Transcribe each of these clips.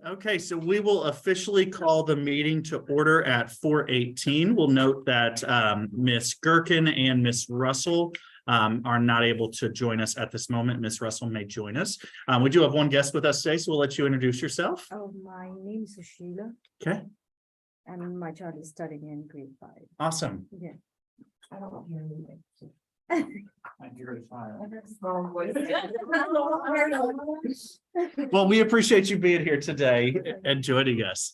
Okay, so we will officially call the meeting to order at 4:18. We'll note that Ms. Gherkin and Ms. Russell are not able to join us at this moment. Ms. Russell may join us. We do have one guest with us today, so we'll let you introduce yourself. Oh, my name is Sheila, Okay, and my child is studying in grade 5. awesome. Yeah. I don't hear anything. Well, we appreciate you being here today and joining us.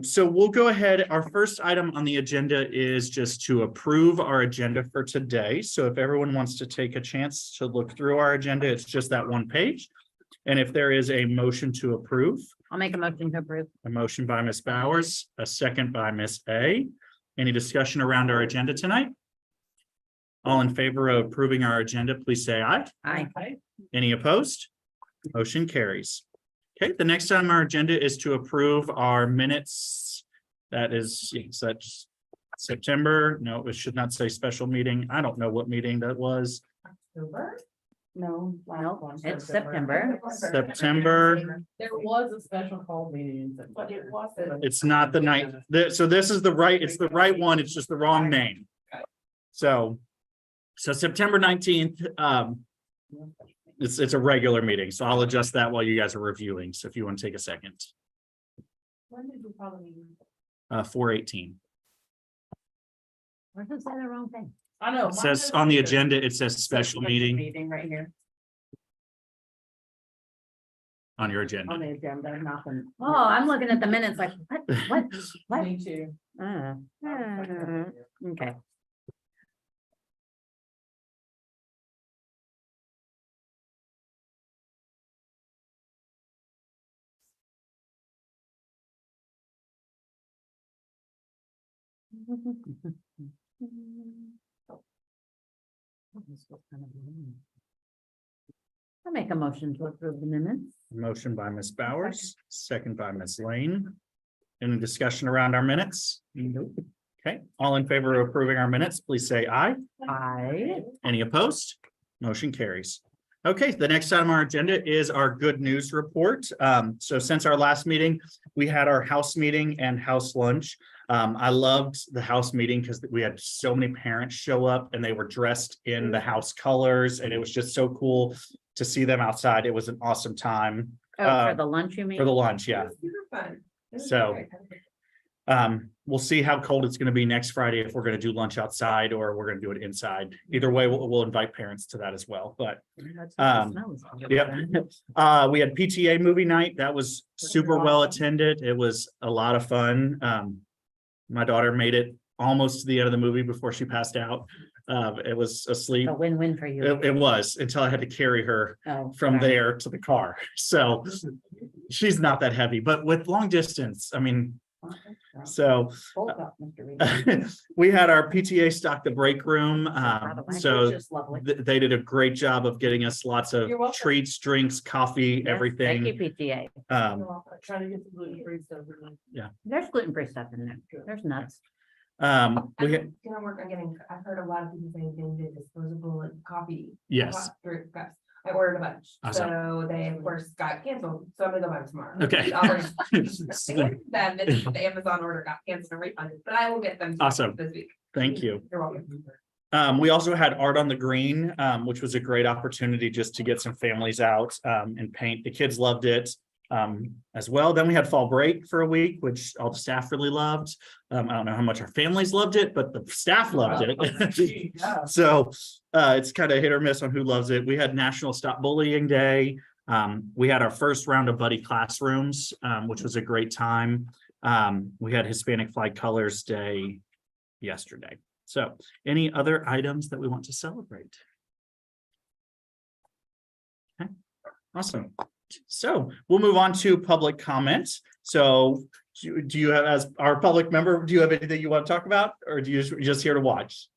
So we'll go ahead. Our first item on the agenda is just to approve our agenda for today. So if everyone wants to take a chance to look through our agenda, it's just that one page. And if there is a motion to approve, I'll make a motion to approve. a motion by Ms. Bowers, a second by Ms. A. Any discussion around our agenda tonight? All in favor of approving our agenda, please say aye. Aye. Any opposed? Motion carries. Okay, the next item on our agenda is to approve our minutes. That is, that's September. No, it should not say special meeting. I don't know what meeting that was. No, it's September. September. There was a special call meeting, but it wasn't. It's not the night. So this is the right, it's the right one. It's just the wrong name. So September 19th, it's a regular meeting, so I'll adjust that while you guys are reviewing. So if you want to take a second. When did you call the meeting? 4:18. Where's the wrong thing? I know. It says on the agenda, it says special meeting Meeting right here on your on agenda. the agenda, nothing. Oh, I'm looking at the minutes like, what? Me too. Okay. I'll make a motion to approve the minutes. Motion by Ms. Bowers, second by Ms. Lane. Any discussion around our minutes? Nope. Okay, all in favor of approving our minutes, please say aye. Aye. Any opposed? Motion carries. Okay, the next item on our agenda is our good news report. So since our last meeting, we had our house meeting and house lunch. I loved the house meeting because we had so many parents show up and they were dressed in the house colors, and it was just so cool to see them outside. It was an awesome time. Oh, for the lunch, you mean? For the lunch, yeah. Super fun. So, we'll see how cold it's going to be next Friday, if we're going to do lunch outside or we're going to do it inside. Either way, we'll invite parents to that as well. But yeah, we had PTA movie night. That was super well attended. It was a lot of fun. My daughter made it almost to the end of the movie before she passed out. It was asleep. A win-win for you. It was, until I had to carry her Oh, from sorry. there to the car. So she's not that heavy, but with long distance, I mean, so Hold up, Mr. Reed. we had our PTA stock the break room. So Just lovely. they did a great job of getting us lots of You're welcome. treats, drinks, coffee, Yes, everything. Thank you, PTA. Trying to get the gluten-free stuff. There's gluten-free stuff in there. There's nuts. We had, Gonna work on getting, I've heard a lot of people saying getting the disposable like coffee. yes, Drip cups. I ordered a bunch, Awesome. so they of course got canceled, so I'm gonna go buy them tomorrow. Okay. Then the Amazon order got canceled and refunded, but I will get them. Awesome. This week. thank you. You're welcome. We also had Art on the Green, which was a great opportunity just to get some families out and paint. The kids loved it as well. Then we had fall break for a week, which all the staff really loved. I don't know how much our families loved it, but the staff loved it. So it's kind of hit or miss on who loves it. We had National Stop Bullying Day. We had our first round of buddy classrooms, which was a great time. We had Hispanic Flag Colors Day yesterday. So any other items that we want to celebrate? Okay, awesome. So we'll move on to public comments. So do you have, as our public member, do you have anything you want to talk about, or do you just here to watch?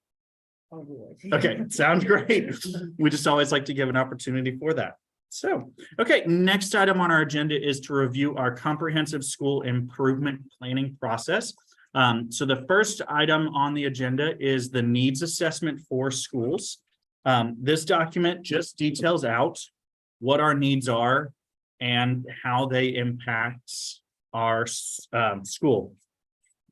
Okay, sounds great. We just always like to give an opportunity for that. So, okay, next item on our agenda is to review our comprehensive school improvement planning process. So the first item on the agenda is the needs assessment for schools. This document just details out what our needs are and how they impact our school.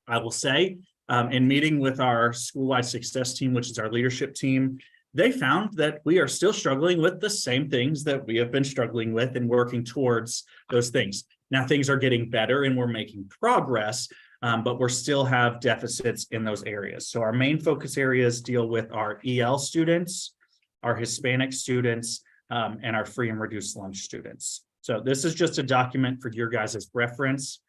I will say, in meeting with our school-wide success team, which is our leadership team, they found that we are still struggling with the same things that we have been struggling with and working towards those things. Now things are getting better and we're making progress, but we still have deficits in those areas. So our main focus areas deal with our EL students, our Hispanic students, and our free and reduced lunch students. So this is just a document for your guys' reference.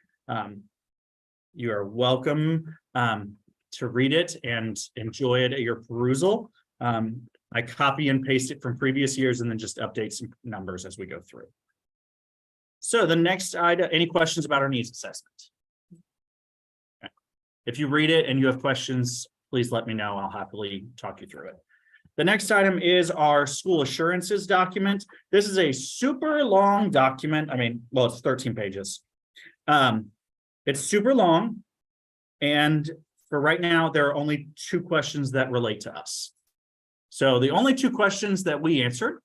You are welcome to read it and enjoy it at your perusal. I copy and paste it from previous years and then just update some numbers as we go through. So the next item, any questions about our needs assessment? Okay. If you read it and you have questions, please let me know. I'll happily talk you through it. The next item is our school assurances document. This is a super long document. I mean, well, it's 13 pages. It's super long. And for right now, there are only 2 questions that relate to us. So the only 2 questions that we answered,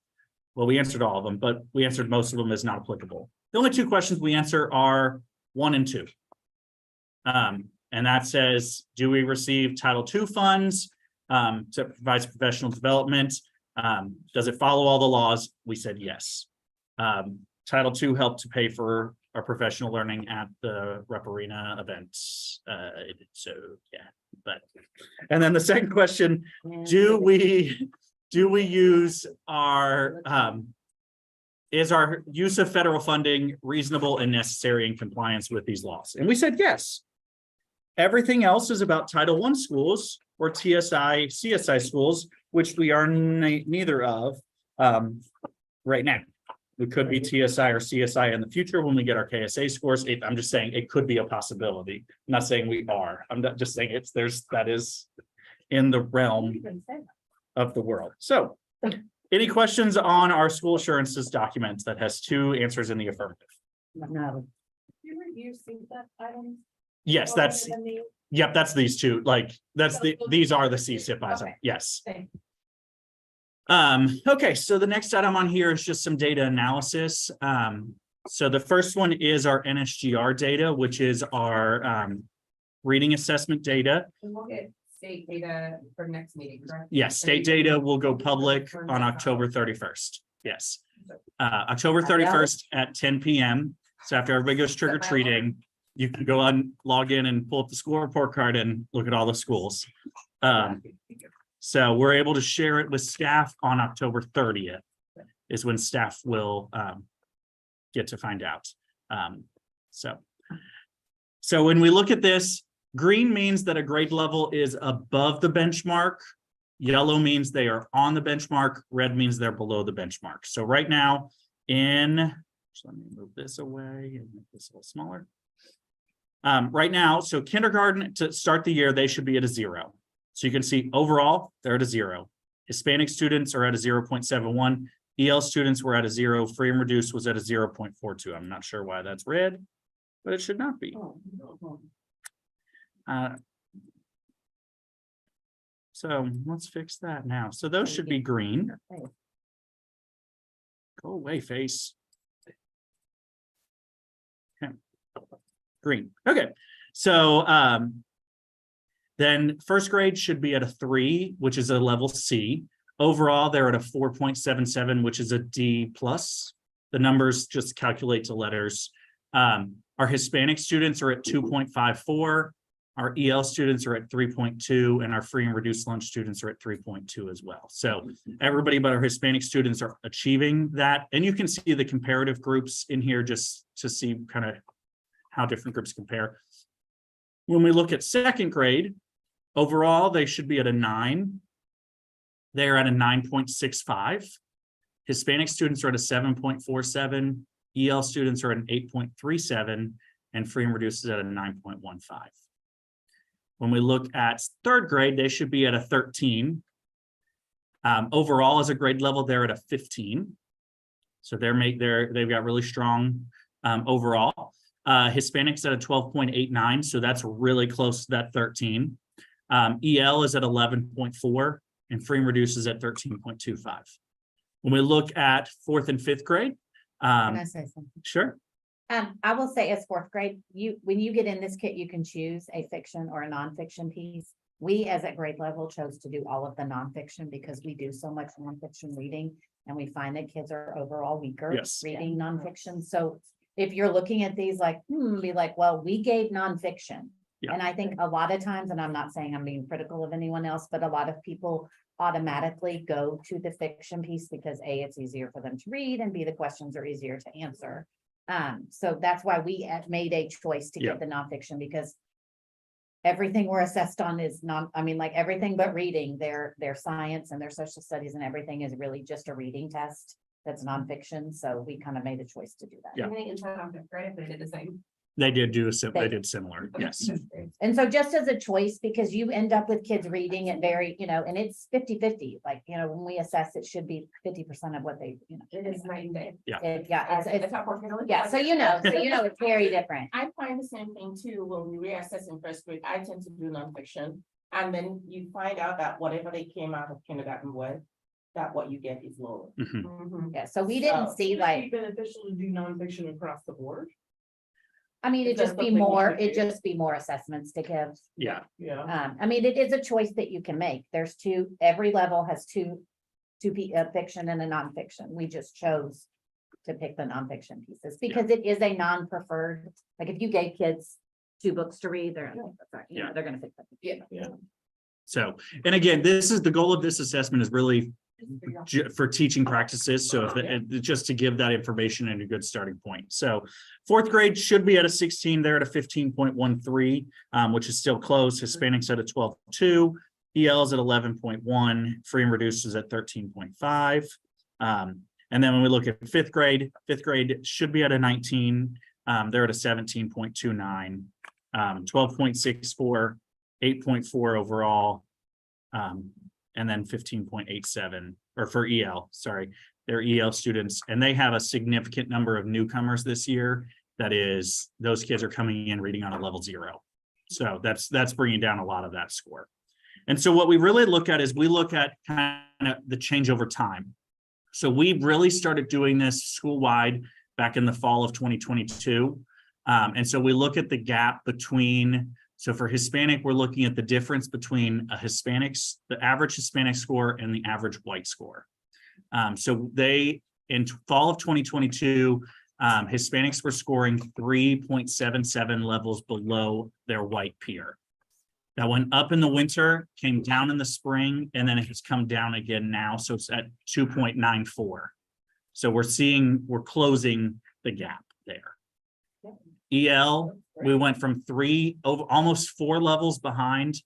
well, we answered all of them, but we answered most of them as not applicable. The only 2 questions we answer are 1 and 2. And that says, do we receive Title II funds to provide professional development? Does it follow all the laws? We said yes. Title II helped to pay for our professional learning at the Rep Arena events. So yeah, but, and then the second question, do we use our, is our use of federal funding reasonable and necessary in compliance with these laws? And we said yes. Everything else is about Title I schools or TSI, CSI schools, which we are neither of right now. We could be TSI or CSI in the future when we get our KSA scores. I'm just saying it could be a possibility. I'm not saying we are. I'm not just saying that is in the realm of the world. So any questions on our school assurances document that has 2 answers in the affirmative? No. You review CSEP items? Yes, that's, yep, that's these 2. Like that's these are the CSIP items. Okay. Yes. Thanks. Okay, so the next item on here is just some data analysis. So the first one is our NSGR data, which is our reading assessment data. And we'll get state data for next meeting, correct? Yes, state data will go public on October 31st. Yes. October 31st at 10 p.m. So after everybody goes trick or treating, you can go on, log in and pull up the school report card and look at all the schools. So we're able to share it with staff on October 30th is when staff will get to find out. So when we look at this, green means that a grade level is above the benchmark. Yellow means they are on the benchmark. Red means they're below the benchmark. So right now let me move this away and make this a little smaller. Right now, so kindergarten to start the year, they should be at a 0. So you can see overall, they're at a 0. Hispanic students are at a 0.71. EL students were at a 0. Free and reduced was at a 0.42. I'm not sure why that's red, but it should not be. So let's fix that now. So those should be green. Go away, face. Okay. Green. Okay. So then first grade should be at a 3, which is a level C. Overall, they're at a 4.77, which is a D plus. The numbers just calculate to letters. Our Hispanic students are at 2.54. Our EL students are at 3.2, and our free and reduced lunch students are at 3.2 as well. So everybody but our Hispanic students are achieving that. And you can see the comparative groups in here just to see kind of how different groups compare. When we look at second grade, overall, they should be at a 9. They're at a 9.65. Hispanic students are at a 7.47. EL students are at an 8.37, and free and reduced is at a 9.15. When we look at third grade, they should be at a 13. Overall, as a grade level, they're at a 15. So they've got really strong overall. Hispanics at a 12.89, so that's really close to that 13. EL is at 11.4, and free and reduced is at 13.25. When we look at fourth and fifth grade, Can I say something? Sure. I will say as fourth grade, when you get in this kit, you can choose a fiction or a nonfiction piece. We, as at grade level, chose to do all of the nonfiction because we do so much nonfiction reading. And we find that kids are overall weaker Yes. reading nonfiction. So if you're looking at these like, be like, well, we gave nonfiction. Yeah. And I think a lot of times, and I'm not saying I'm being critical of anyone else, but a lot of people automatically go to the fiction piece because A, it's easier for them to read, and B, the questions are easier to answer. So that's why we made a choice to get the nonfiction, because everything we're assessed on is like everything but reading, their science and their social studies and everything is really just a reading test that's nonfiction. So we kind of made a choice to do that. Yeah. I think inside on fifth grade, they did the same. They did do they did similar. Yes. And so just as a choice, because you end up with kids reading it very, and it's 50-50, like, when we assess, it should be 50% of what they, It is night and day. it's how we're feeling. yeah, so it's very different. I find the same thing too, when we reassess in first grade, I tend to do nonfiction. And then you find out that whatever they came out of kindergarten with, that what you get is lower. Mhm. Mhm. Yeah, so we didn't So, see like, Beneficial to do nonfiction across the board. I mean, Is it'd that just be something we more, should it'd do? just be more assessments to give. Yeah. Yeah. I mean, it is a choice that you can make. There's every level has two fiction and a nonfiction. We just chose to pick the nonfiction pieces because it is a non-preferred, like if you gave kids 2 books to read, they're gonna pick them. So, and again, this is the goal of this assessment is really for teaching practices. So just to give that information and a good starting point. So fourth grade should be at a 16. They're at a 15.13, which is still close. Hispanics at a 12.2, ELs at 11.1, free and reduced is at 13.5. And then when we look at fifth grade should be at a 19. They're at a 17.29, 12.64, 8.4 overall. And then 15.87, or for EL, sorry, they're EL students, and they have a significant number of newcomers this year. That is, those kids are coming in reading on a level 0. So that's bringing down a lot of that score. And so what we really look at is we look at kind of the change over time. So we really started doing this school-wide back in the fall of 2022. And so we look at the gap between, so for Hispanic, we're looking at the difference between the average Hispanic score and the average white score. So in fall of 2022, Hispanics were scoring 3.77 levels below their white peer. That went up in the winter, came down in the spring, and then it has come down again now. So it's at 2.94. So we're closing the gap there. EL, we went from almost 4 levels behind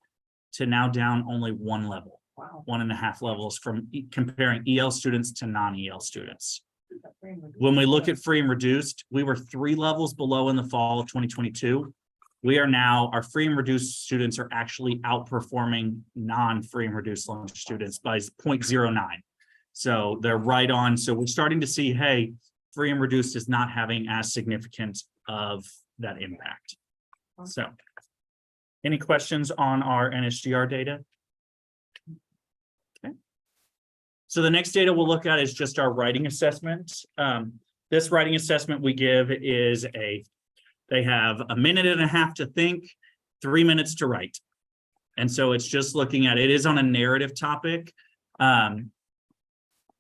to now down only 1 level, 1.5 levels from comparing EL students to non-EL students. When we look at free and reduced, we were 3 levels below in the fall of 2022. Our free and reduced students are actually outperforming non-free and reduced lunch students by 0.09. So they're right on. So we're starting to see, hey, free and reduced is not having as significant of that impact. So any questions on our NSGR data? Okay. So the next data we'll look at is just our writing assessment. This writing assessment we give is they have 1.5 minutes to think, 3 minutes to write. And so it's just looking at, it is on a narrative topic.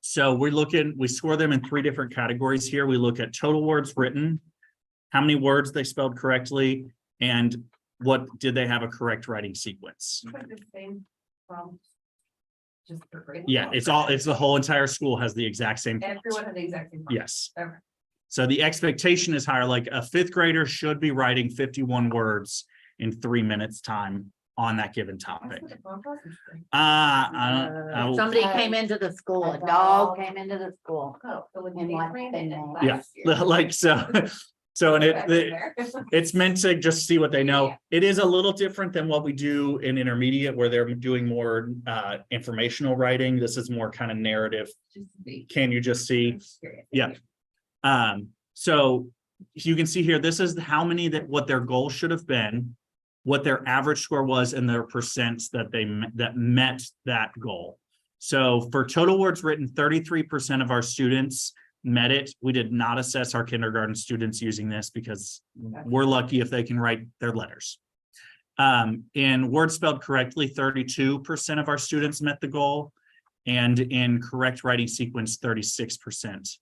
So we score them in 3 different categories here. We look at total words written, how many words they spelled correctly, and did they have a correct writing sequence? Just for grade. Yeah, it's the whole entire school has the exact same. Everyone had the exact same. Yes. Okay. So the expectation is higher, like a 5th grader should be writing 51 words in 3 minutes time on that given topic. Somebody came into the school, a dog came into the school. Oh, so when And they like trained they it know. Yeah, last year. like so, and it's meant to just see what they know. Yeah. It is a little different than what we do in intermediate, where they're doing more informational writing. This is more kind of narrative. Just to be Can you just see? curious. Yeah. So you can see here, this is what their goal should have been, what their average score was, and their percents that met that goal. So for total words written, 33% of our students met it. We did not assess our kindergarten students using this because we're lucky if they can write their letters. In words spelled correctly, 32% of our students met the goal. And in correct writing sequence, 36%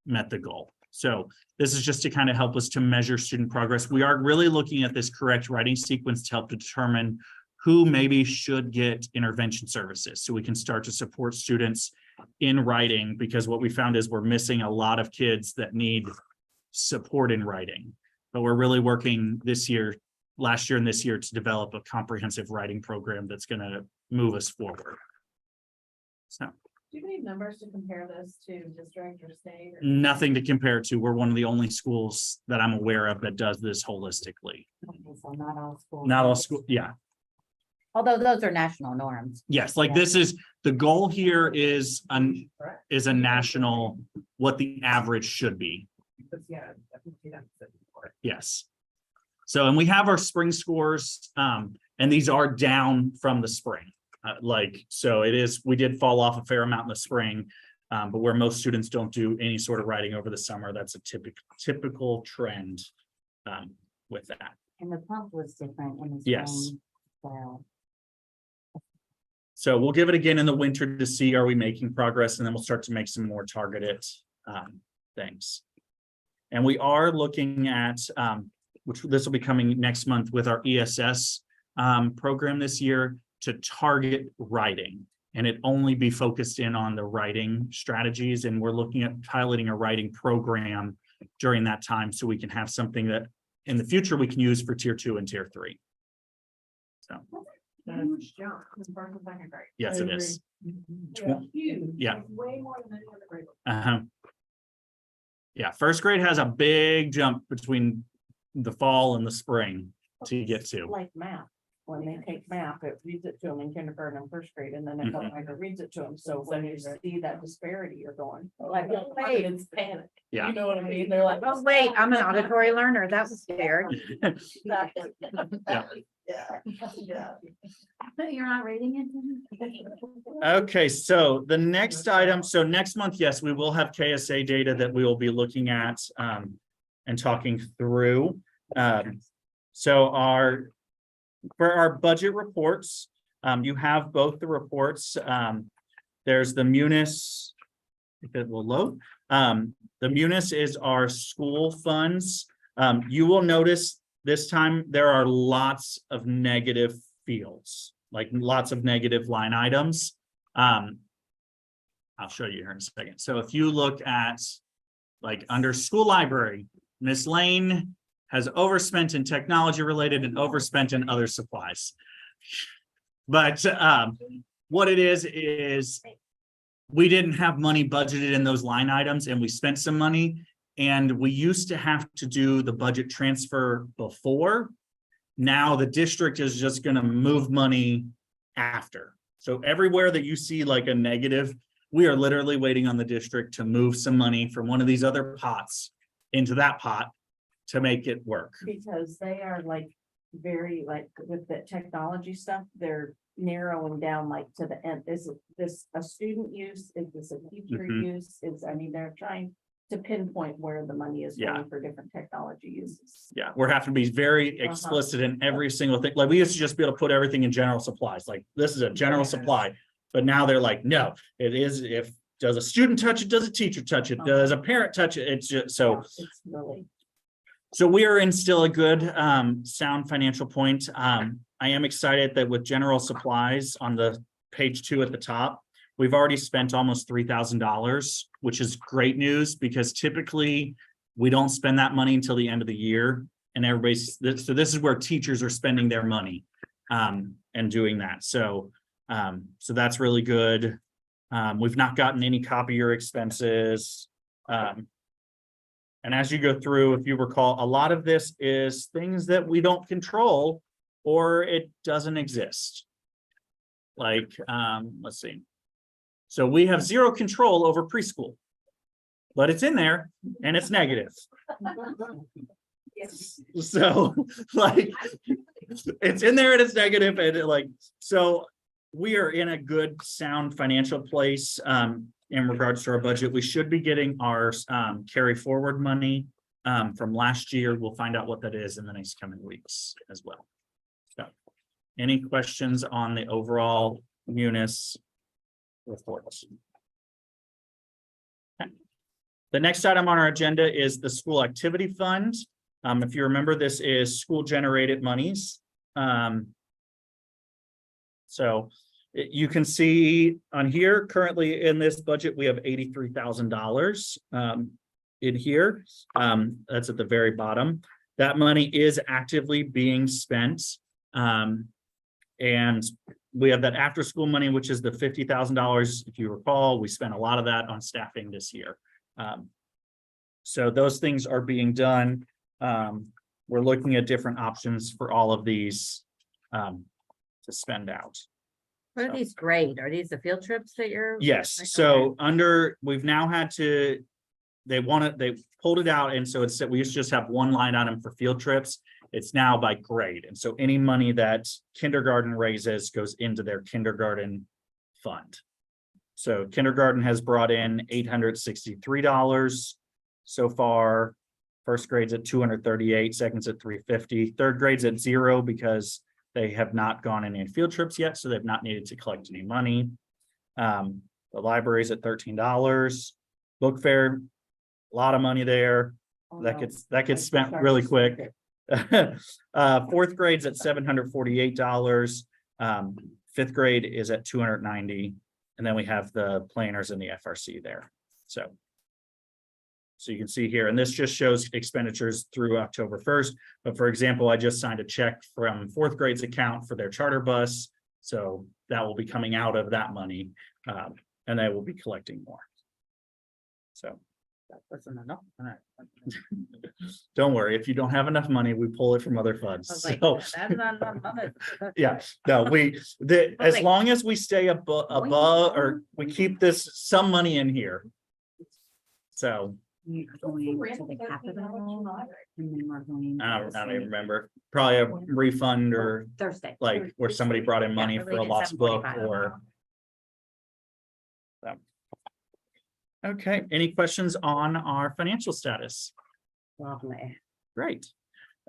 met the goal. So this is just to kind of help us to measure student progress. We are really looking at this correct writing sequence to help to determine who maybe should get intervention services. So we can start to support students in writing, because what we found is we're missing a lot of kids that need support in writing. But we're really working this year, last year and this year, to develop a comprehensive writing program that's going to move us forward. So Do you need numbers to compare this to district or state? or- nothing to compare to. We're one of the only schools that I'm aware of that does this holistically. Okay, so not all schools. Not all school, yeah. Although those are national norms. Yes, like Yeah. this is, the goal here is a national, what the average should be. Because, yeah, I think that's it. Yes. So, and we have our spring scores, and these are down from the spring. So it is, we did fall off a fair amount in the spring, but where most students don't do any sort of writing over the summer, that's a typical trend with that. And the pump was different in the Yes. spring. So So we'll give it again in the winter to see, are we making progress? And then we'll start to make some more targeted things. And we are looking at, which this will be coming next month with our ESS program this year, to target writing. And it only be focused in on the writing strategies. And we're looking at piloting a writing program during that time, so we can have something that in the future we can use for tier 2 and tier 3. So, Huge jump in first and second grade. yes, it is. Yeah, huge. Yeah. Like, way more than any other grade. Uh-huh. Yeah, first grade has a big jump between the fall and the spring to get to. Like math, when they take math, it reads it to them in kindergarten and first grade, and then it Mhm. like reads it to them, so when you see that disparity, you're going. like, oh, Wait, wait, it's panic. Yeah. You know what I mean? They're like, oh, wait, I'm an auditory learner. That was scared. Exactly. Yeah. Yeah, yeah. You're not reading it? Okay, so the next item, so next month, yes, we will have KSA data that we will be looking at and talking through. So for our budget reports, you have both the reports. There's the Munis, if it will load. The Munis is our school funds. You will notice this time there are lots of negative fields, like lots of negative line items. I'll show you here in a second. So if you look at like under school library, Miss Lane has overspent in technology related and overspent in other supplies. But what it is we didn't have money budgeted in those line items, and we spent some money. And we used to have to do the budget transfer before. Now the district is just going to move money after. So everywhere that you see like a negative, we are literally waiting on the district to move some money from one of these other pots into that pot to make it work. Because they are like very like with the technology stuff, they're narrowing down like to the end. Is this a student use? Is this a teacher Mhm. use? They're trying to pinpoint where the money is Yeah. going for different technology uses. Yeah, we're having to be very explicit in every single thing. Like we used to just be able to put everything in general supplies, like this is a general supply. But now they're like, no, it is, if, does a student touch it, does a teacher touch it, does a parent touch it? It's just, so. It's really. So we are in still a good sound financial point. I am excited that with general supplies on the page 2 at the top, we've already spent almost $3,000, which is great news, because typically we don't spend that money until the end of the year. And so this is where teachers are spending their money and doing that. So that's really good. We've not gotten any copier expenses. And as you go through, if you recall, a lot of this is things that we don't control or it doesn't exist. Like, let's see. So we have zero control over preschool, but it's in there and it's negative. Yes. So like, it's in there and it's negative and so we are in a good sound financial place. in regards to our budget. We should be getting our carry forward money from last year. We'll find out what that is in the next coming weeks as well. So, any questions on the overall munis reports? Okay. The next item on our agenda is the school activity fund. If you remember, this is school generated monies. So you can see on here, currently in this budget, we have $83,000 in here. That's at the very bottom. That money is actively being spent. And we have that after school money, which is the $50,000. If you recall, we spent a lot of that on staffing this year. So those things are being done. We're looking at different options for all of these to spend out. What are these grade? Are these the field trips that you're? Yes, like, so we've now had to, they pulled it out, and so it's that we used to just have one line item for field trips. It's now by grade, and so any money that kindergarten raises goes into their kindergarten fund. So kindergarten has brought in $863 so far. First grade's at $238, second's at $350, third grade's at $0 because they have not gone any field trips yet, so they've not needed to collect any money. The library's at $13. Book fair, a lot of money there. That gets spent really quick. Fourth grade's at $748. Fifth grade is at $290, and then we have the planners and the FRC there. So you can see here, and this just shows expenditures through October 1st. But for example, I just signed a check from fourth grade's account for their charter bus. So that will be coming out of that money, and they will be collecting more. So that wasn't enough. All right. Don't worry, if you don't have enough money, we pull it from other funds. I was like, So, that's not enough money. yeah, no, as long as we stay above, or we keep some money in here. So. Going to the capital, and then we're going. I don't even remember, probably a refund or Thursday. like where somebody brought in money for a lost book or. So. Okay, any questions on our financial status? Lovely. Great.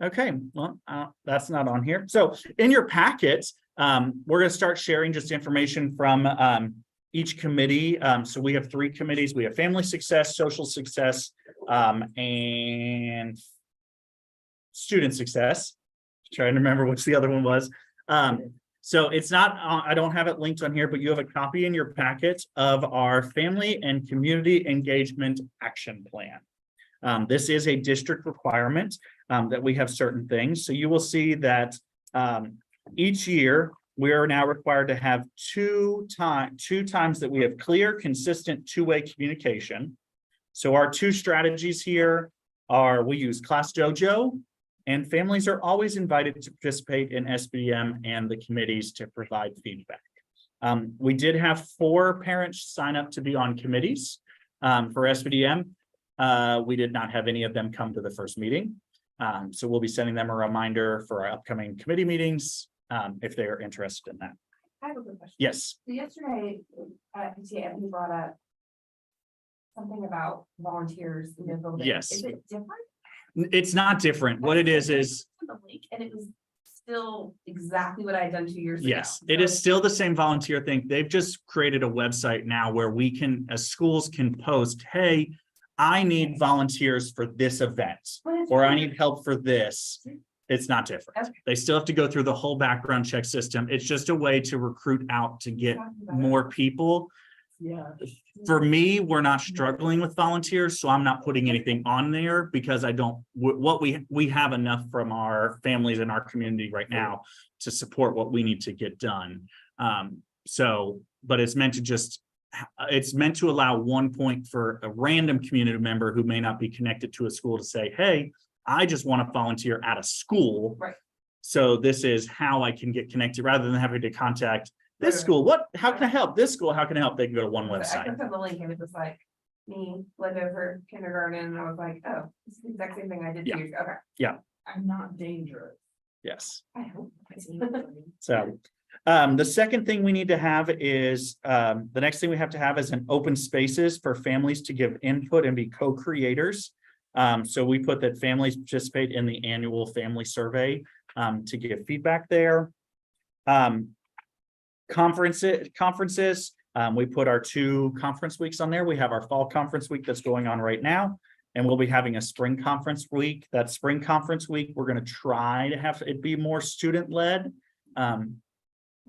Okay, well, that's not on here. So in your packet, we're going to start sharing just information from each committee. So we have 3 committees. We have family success, social success, and student success. Trying to remember which the other one was. So it's not, I don't have it linked on here, but you have a copy in your packet of our family and community engagement action plan. This is a district requirement that we have certain things. So you will see that each year we are now required to have two times that we have clear, consistent, two-way communication. So our 2 strategies here are we use Class Dojo, and families are always invited to participate in SBDM and the committees to provide feedback. We did have 4 parents sign up to be on committees for SBDM. We did not have any of them come to the first meeting. So we'll be sending them a reminder for our upcoming committee meetings if they are interested in that. I have a quick question. Yes, So yesterday, PTA, Ebony brought up something about volunteers in the building. Yes. Is it different? it's not different. What it is The link, and it was still exactly what I had done 2 years ago. yes, it is So- still the same volunteer thing. They've just created a website now where we can, as schools can post, hey, I need volunteers for this event, But it's or I really- need help for this. It's not different. Okay. They still have to go through the whole background check system. It's just a way to recruit out to get more people. Yeah. For me, we're not struggling with volunteers, so I'm not putting anything on there because I don't, what we have enough from our families in our community right now to support what we need to get done. So, but it's meant to just, it's meant to allow 1 point for a random community member who may not be connected to a school to say, hey, I just want to volunteer at a school. Right. So this is how I can get connected rather than having to contact this Right. school. How can I help? This school, how can I help? They can go to one I website. clicked on the link and it was like, me, Glendover kindergarten, and I was like, oh, it's the exact same thing I did 2 Yeah. years ago. Okay. I'm not dangerous. Yes. I hope. So The second thing we need to have is, the next thing we have to have is an open spaces for families to give input and be co-creators. So we put that families participate in the annual family survey, to give feedback there. Conferences, we put our 2 conference weeks on there. We have our fall conference week that's going on right now. And we'll be having a spring conference week. That spring conference week, we're going to try to have it be more student-led.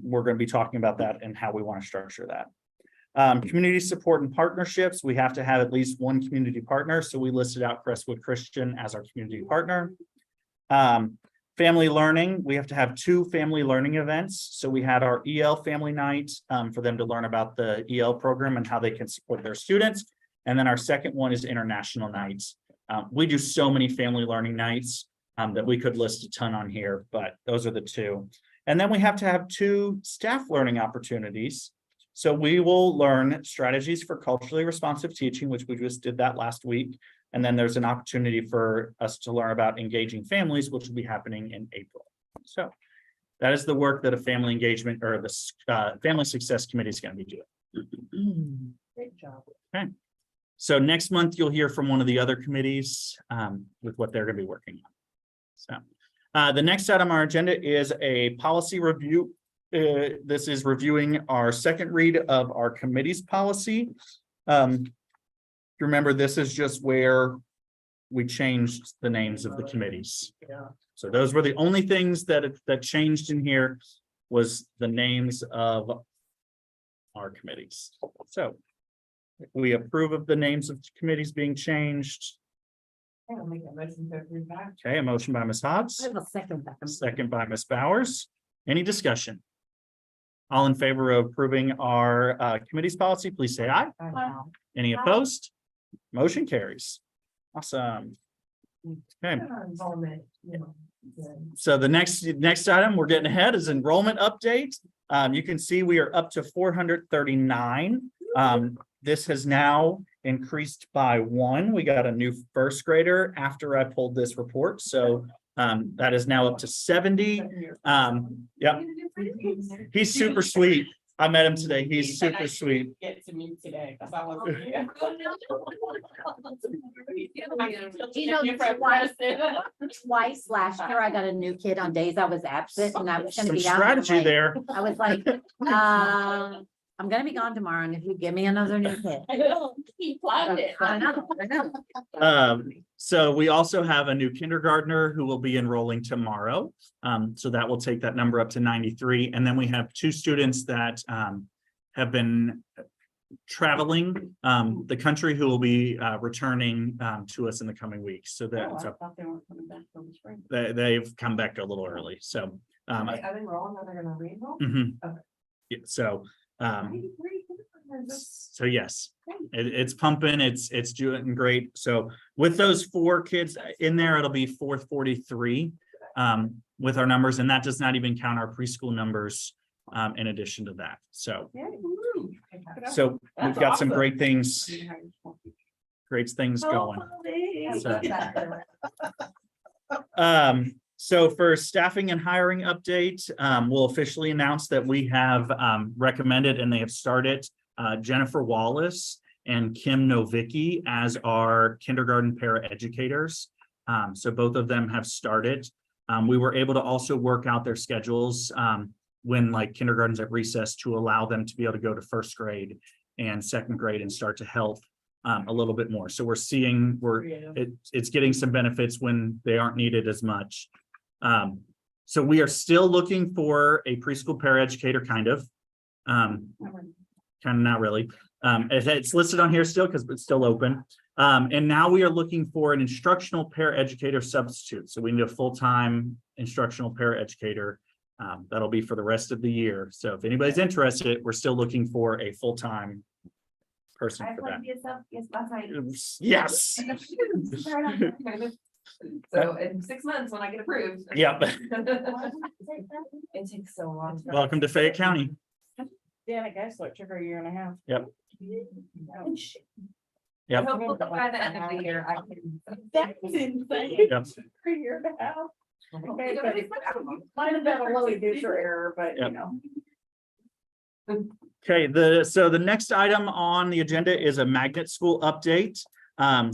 We're going to be talking about that and how we want to structure that. Community support and partnerships, we have to have at least 1 community partner. So we listed out Crestwood Christian as our community partner. Family learning, we have to have 2 family learning events. So we had our EL family night for them to learn about the EL program and how they can support their students. And then our second one is international nights. We do so many family learning nights that we could list a ton on here, but those are the 2. And then we have to have 2 staff learning opportunities. So we will learn strategies for culturally responsive teaching, which we just did that last week. And then there's an opportunity for us to learn about engaging families, which will be happening in April. So that is the work that a family engagement or the Family Success Committee is going to be doing. Great job. Okay. So next month, you'll hear from one of the other committees with what they're going to be working on. So the next item on our agenda is a policy review. This is reviewing our second read of our committee's policy. Remember, this is just where we changed the names of the committees. So those were the only things that changed in here was the names of our committees. So we approve of the names of committees being changed. I'll make a motion to approve that. Okay, a motion by Ms. Hobbs, I will second that. second by Ms. Bowers. Any discussion? All in favor of approving our committee's policy, please say aye. Any opposed? Motion carries. Awesome. Okay, Involvement, you know, good. so the next item, we're getting ahead, is enrollment update. You can see we are up to 439. This has now increased by 1. We got a new first grader after I pulled this report. So that is now up to 70. Yep, he's super sweet. I met him today. He's super sweet. Get to meet today, because I was here. You know, twice last year, I got a new kid on days I was absent and I was gonna Some be out. and I'm strategy like- there. I was like, I'm gonna be gone tomorrow and if you give me another new kid. He planned it. I know. So we also have a new kindergartner who will be enrolling tomorrow. So that will take that number up to 93. And then we have 2 students that have been traveling the country who will be returning to us in the coming weeks. So Oh, that I thought they weren't coming back from the spring. they've come back a little early. So Are they enrolling or they're gonna re-enroll? mhm. Okay. Yeah, so 93 kindergartners, so yes, it's pumping, it's doing great. So with those 4 kids in there, it'll be 443 with our numbers, and that does not even count our preschool numbers in addition to that. So that's- so we've That's got some awesome. great things going. So for staffing and hiring update, we'll officially announce that we have recommended and they have started Jennifer Wallace and Kim Novicki as our kindergarten paraeducators. So both of them have started. We were able to also work out their schedules when like kindergarten's at recess to allow them to be able to go to first grade and second grade and start to help a little bit more. So we're seeing it's getting some benefits when they aren't needed as much. So we are still looking for a preschool paraeducator, kind of not really. It's listed on here still because it's still open. And now we are looking for an instructional paraeducator substitute. So we need a full-time instructional paraeducator. That'll be for the rest of the year. So if anybody's interested, we're still looking for a full-time person I for applied that. yes, last night. Yes. So in 6 months, when I get approved. Yep. It takes so long. Welcome to Fayette County. Yeah, I guess so it took her a year and a half. Yep. Hopefully by the end of the year, I can. That's insane. Yep. A year and a half. Okay, but it might have been a little user error, but Yep. you know. Okay, so the next item on the agenda is a magnet school update.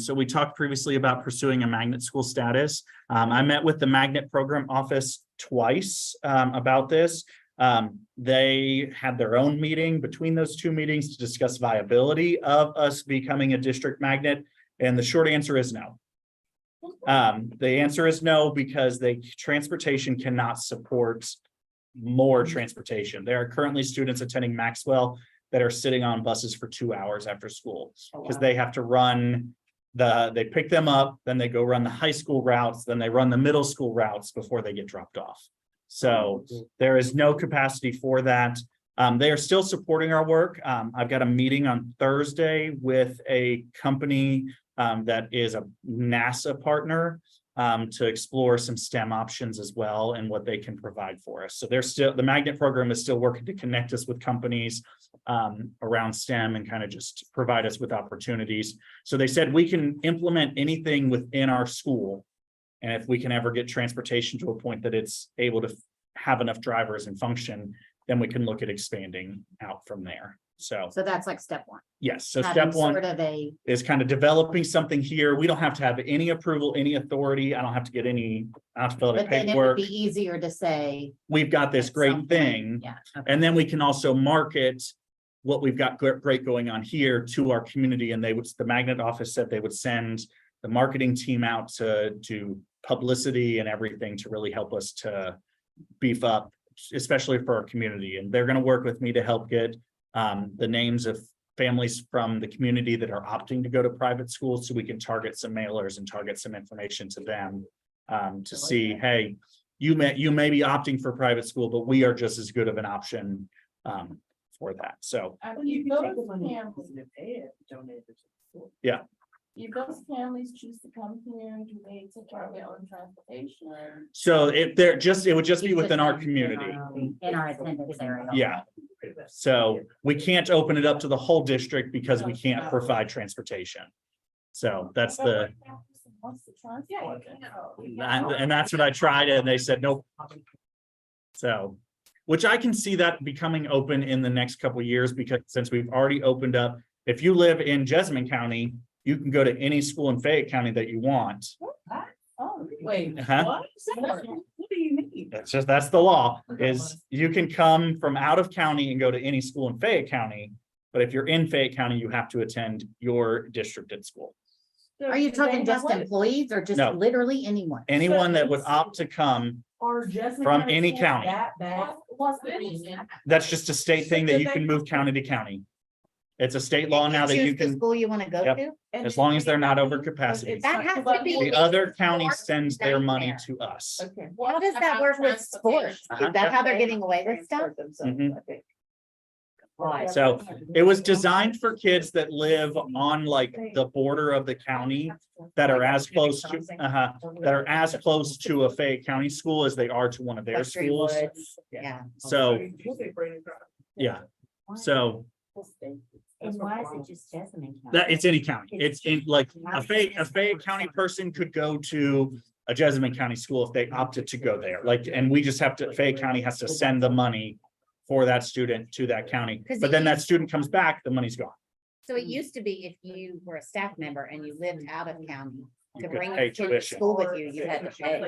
So we talked previously about pursuing a magnet school status. I met with the magnet program office twice about this. They had their own meeting between those two meetings to discuss viability of us becoming a district magnet. And the short answer is no. The answer is no, because transportation cannot support more transportation. There are currently students attending Maxwell that are sitting on buses for 2 hours after school because they have to run they pick them up, then they go run the high school routes, then they run the middle school routes before they get dropped off. So there is no capacity for that. They are still supporting our work. I've got a meeting on Thursday with a company that is a NASA partner to explore some STEM options as well and what they can provide for us. So the magnet program is still working to connect us with companies around STEM and kind of just provide us with opportunities. So they said we can implement anything within our school. And if we can ever get transportation to a point that it's able to have enough drivers and function, then we can look at expanding out from there. So that's like step one. yes, so Having step one Sort of a, is kind of developing something here. We don't have to have any approval, any authority. I don't have to get any, I don't have to fill out but then it would paperwork. be easier to say. We've got this at great some point, thing. Yeah. okay. And then we can also market what we've got great going on here to our community. And the magnet office said they would send the marketing team out to do publicity and everything to really help us to beef up, especially for our community. And they're going to work with me to help get the names of families from the community that are opting to go to private schools so we can target some mailers and target some information to them to see, hey, you may be opting for private school, but we are just as good of an option for that. So If those families choose to come here, do they take care of their own transportation? so it would just be within our community. In our attendance area. Yeah. So we can't open it up to the whole district because we can't provide transportation. So that's the, What's the transport? and that's what I tried and they said, nope. So, which I can see that becoming open in the next couple of years because since we've already opened up, if you live in Jessamine County, you can go to any school in Fayette County that you want. Oh, wait, Uh-huh. what? What do you mean? That's the law, is you can come from out of county and go to any school in Fayette County. But if you're in Fayette County, you have to attend your districted school. Are you talking just employees or just No. literally anyone? Anyone that would opt to come from any county. What's the reason? That's just a state thing that you can move county to county. It's a state law now that you choose the can, School you want to go Yep. to? as long as they're not over capacity. That has to be. The other county sends their money nightmare. to us. Okay. How does that work with sports? Uh-huh. Is that how they're getting away with stuff? Mhm. So it was designed for kids that live on like the border of the county that are as close to, that are as close to a Fayette County school as they are to one of their Like Three schools. Woods, Yeah. So, yeah, so And why is it just Jessamine County? that it's any county. It's in like a Fayette County person could go to a Jessamine County school if they opted to go there. Like, and we just have to, Fayette County has to send the money for that student to that county. 'Cause But it then that used- student comes back, the money's gone. So it used to be if you were a staff member and you lived out of county, You to could bring pay your kid to tuition. school with you, you had to pay.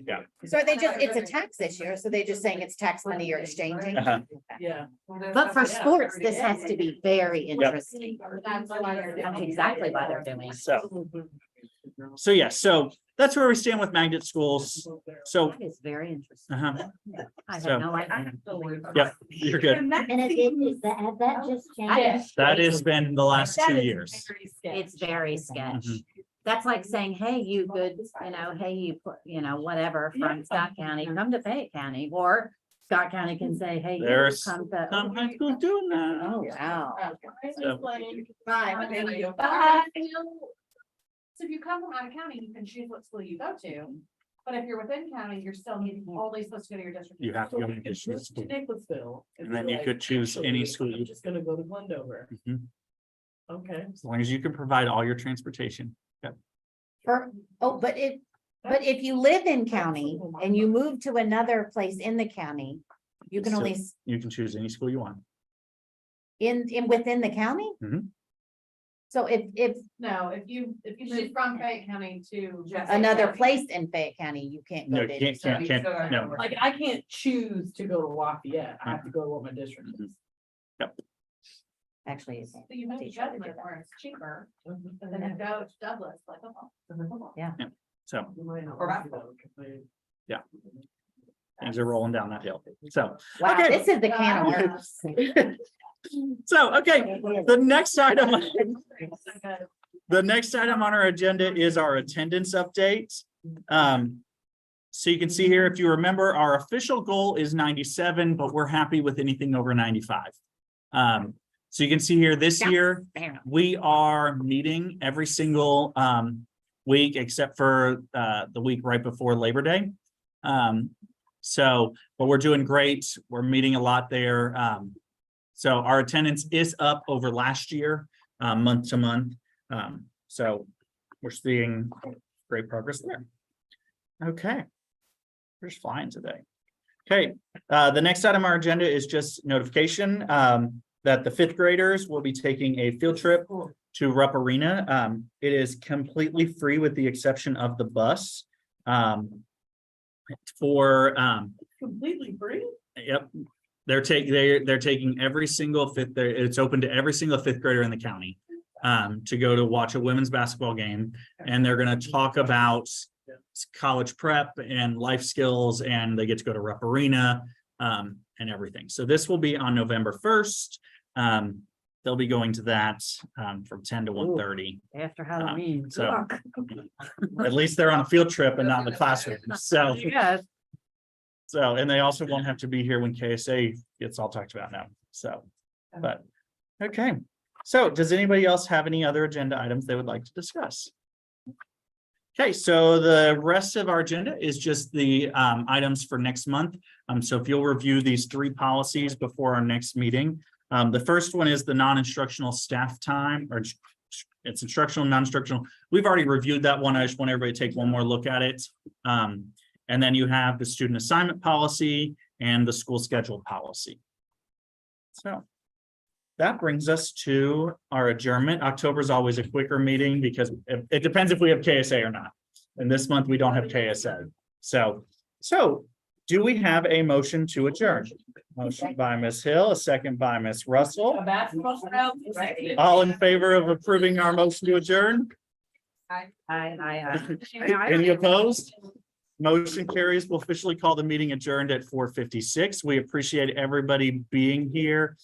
Yeah. So are they just, it's a tax issue, so they're just saying it's tax money you're exchanging? Uh-huh. Yeah. But for sports, this has to be very interesting. That's That's exactly why they're doing. it. So yeah, so that's where we stand with magnet schools. So, That is very interesting. uh-huh, I So- had no idea. yeah, you're good. And that just changed. That has been the last 2 years. It's very sketch. Mhm. That's like saying, hey, you good, hey, you put, whatever from Scott County, come to Fayette County, or Scott County can say, hey, you There's come to. Some high schools doing that. Oh, wow. So- So if you come from out of county, you can choose what school you go to, but if you're within county, you're still always supposed to go to your district. You have to go to your school. Nicholasville. And then you could choose any school you- I'm just gonna go to Glendover. Mhm. Okay. As long as you can provide all your transportation. But But if you live in county and you move to another place in the county, you can So- only, You can choose any school you want. within the county? Mhm. So if No, if you move from Fayette County to. Just- another place in Fayette County, you can't No, go to. can't, no. Like, I can't choose to go to Lafayette. I have to go to what my district Mhm. is. Actually, it's- So you move to Teach how to do Dublin that. where it's cheaper, and then you go to Douglas, like, oh. So Or basketball. things are rolling down that hill. So, wow, Okay. this is the can of worms. okay, the next item. The next item on our agenda is our attendance update. So you can see here, if you remember, our official goal is 97, but we're happy with anything over 95. So you can see here this Yeah. year, we are meeting every single week except for the week right before Labor Day. But we're doing great. We're meeting a lot there. So our attendance is up over last year, month to month. So we're seeing great progress there. Okay. We're just flying today. Okay, the next item on our agenda is just notification that the fifth graders will be taking a field trip to Rupp Arena. It is completely free with the exception of the bus. Completely free? Yep. They're taking every single it's open to every single fifth grader in the county to go to watch a women's basketball game. And they're gonna talk about college prep and life skills, and they get to go to Rupp Arena and everything. So this will be on November 1st. They'll be going to that from 10 to 1:30. After Halloween. so- Ugh. At least they're on a field trip and not in the classroom. So. Yes. So, and they also won't have to be here when KSA gets all talked about now, so, but, okay. So, does anybody else have any other agenda items they would like to discuss? Okay, so the rest of our agenda is just the items for next month. So if you'll review these 3 policies before our next meeting. The first one is the non-instructional staff time, or it's instructional, non-instructional. We've already reviewed that one. I just want everybody to take one more look at it. And then you have the student assignment policy and the school schedule policy. So that brings us to our adjournment. October is always a quicker meeting because it depends if we have KSA or not. And this month we don't have KSA. So do we have a motion to adjourn? Motion by Ms. Hill, a second by Ms. Russell. A basketball crowd. All in favor of approving our motion to adjourn? Any opposed? Motion carries. We'll officially call the meeting adjourned at 4:56. We appreciate everybody being here.